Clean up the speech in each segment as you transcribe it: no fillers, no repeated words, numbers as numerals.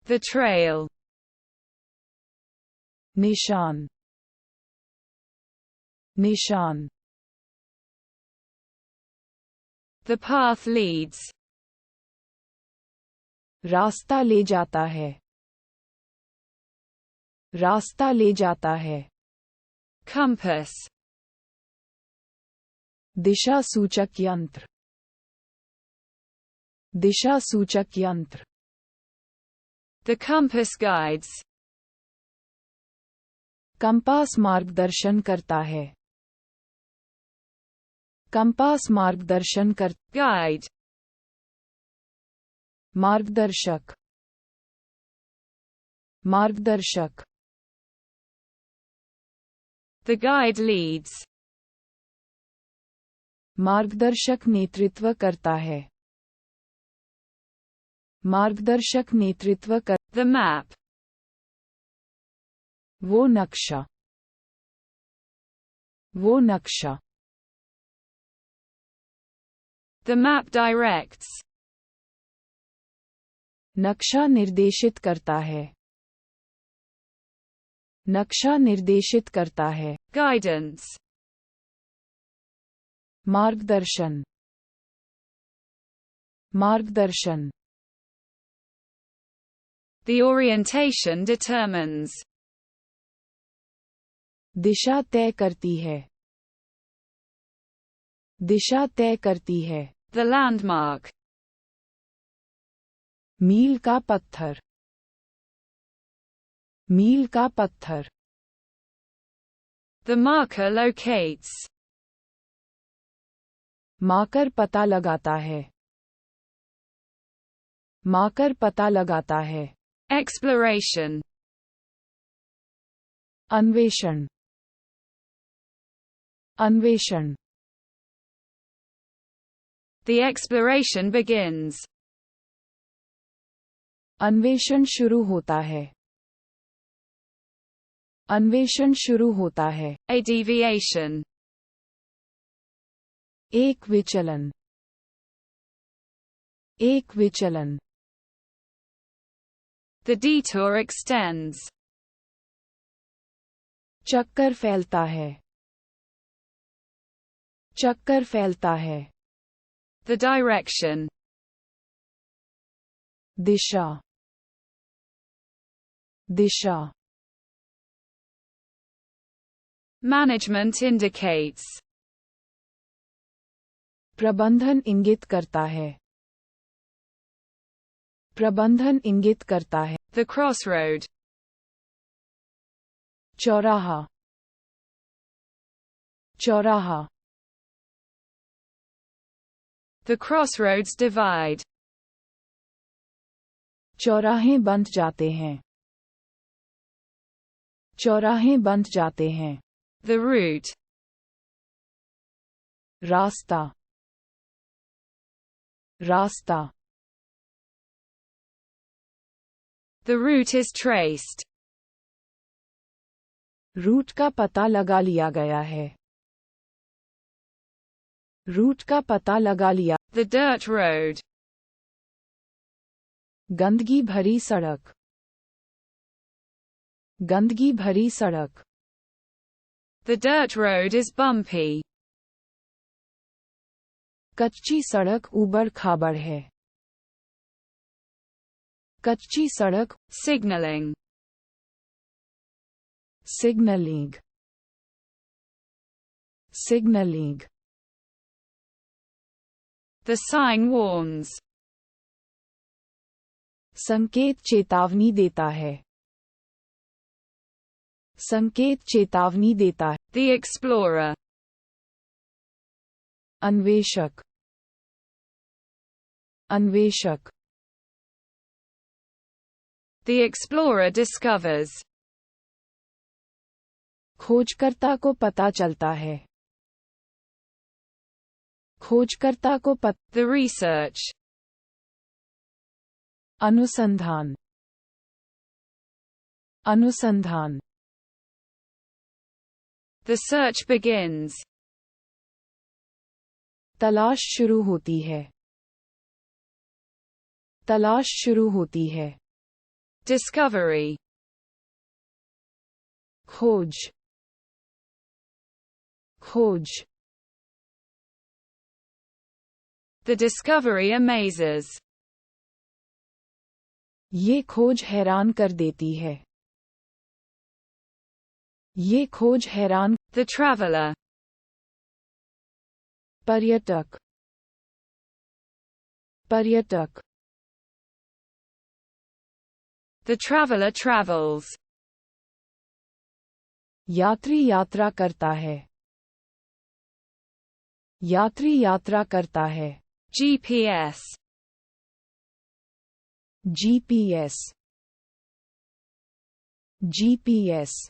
The trail. निशान, निशान. The path leads. रास्ता ले जाता है, रास्ता ले जाता है. Compass. दिशा सूचक यंत्र, दिशा सूचक यंत्र. The compass guides. कंपास मार्गदर्शन करता है, कंपास मार्गदर्शन कर. Guide. मार्गदर्शक, मार्गदर्शक. The guide leads. मार्गदर्शक नेतृत्व करता है, मार्गदर्शक नेतृत्व कर. The map. वो नक्शा, वो नक्शा. The map directs. नक्शा निर्देशित करता है, नक्शा निर्देशित करता है. Guidance. मार्गदर्शन, मार्गदर्शन. The orientation determines. दिशा तय करती है, दिशा तय करती है. The landmark. मील का पत्थर, मील का पत्थर. The marker locates. मार्कर पता लगाता है, मार्कर पता लगाता है. Exploration. अन्वेषण, अन्वेषण. The exploration begins. अन्वेषण शुरू होता है, अन्वेषण शुरू होता है. A deviation. एक विचलन, एक विचलन. The detour extends. चक्कर फैलता है, चक्कर फैलता है. The direction. Disha, Disha. Management indicates. प्रबंधन इंगित करता है, प्रबंधन इंगित करता है. The crossroad. चौराहा, चौराहा. The crossroads divide. चौराहे बंद जाते हैं, चौराहे बंद जाते हैं. The route. रास्ता, रास्ता. The route is traced. Route का पता लगा लिया गया है, रूट का पता लगा लिया. The dirt road. गंदगी भरी सड़क, गंदगी भरी सड़क. The dirt road is bumpy. कच्ची सड़क ऊबड़ खाबड़ है, कच्ची सड़क. Signaling. Signalling, signalling. The sign warns. संकेत चेतावनी देता है, संकेत चेतावनी देता है. The explorer. अन्वेषक, अन्वेषक. The explorer discovers. खोजकर्ता को पता चलता है, खोजकर्ता को The research. अनुसंधान, अनुसंधान. The search begins. तलाश शुरू होती है, तलाश शुरू होती है. Discovery. खोज खोज The discovery amazes. ये खोज हैरान कर देती है। ये खोज हैरान The traveler. पर्यटक पर्यटक The traveler travels. यात्री यात्रा करता है। यात्री यात्रा करता है। GPS. GPS GPS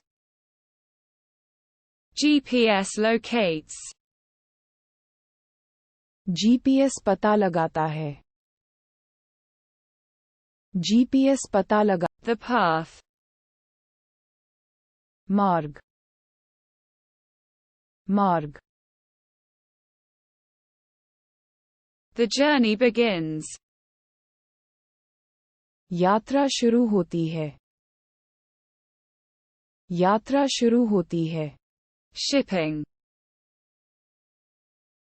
GPS locates. GPS पता लगाता है। जीपीएस पता लगा The path. मार्ग मार्ग The journey begins. यात्रा शुरू होती है। यात्रा शुरू होती है। Shipping.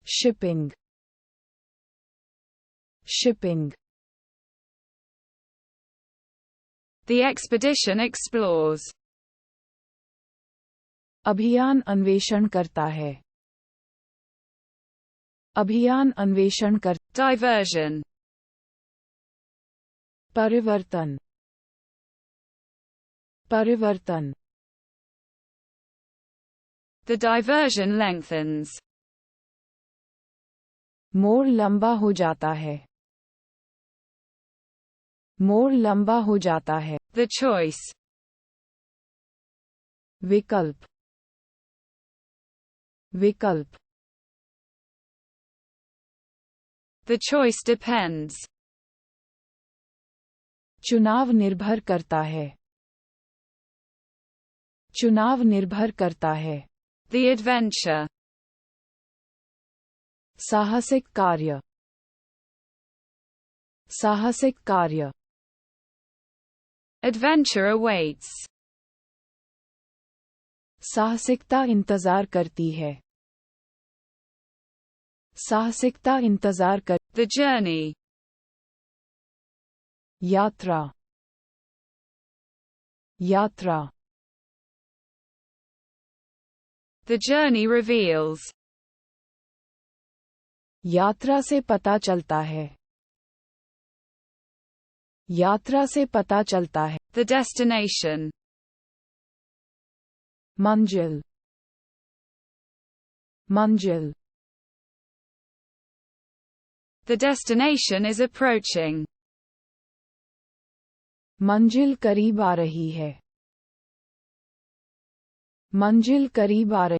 Shipping shipping The expedition explores. अभियान अन्वेषण करता है। अभियान अन्वेषण कर Diversion. परिवर्तन परिवर्तन The diversion lengthens. मोड़ लंबा हो जाता है। मोड़ लंबा हो जाता है। The choice. विकल्प विकल्प The choice depends. चुनाव निर्भर करता है। चुनाव निर्भर करता है। The adventure. साहसिक कार्य साहसिक कार्य Adventure awaits. साहसिकता इंतजार करती है। साहसिकता इंतजार कर The journey. यात्रा यात्रा The journey reveals. यात्रा से पता चलता है। यात्रा से पता चलता है। The destination. मंजिल मंजिल The destination is approaching. मंजिल करीब आ रही है। मंजिल करीब आ रही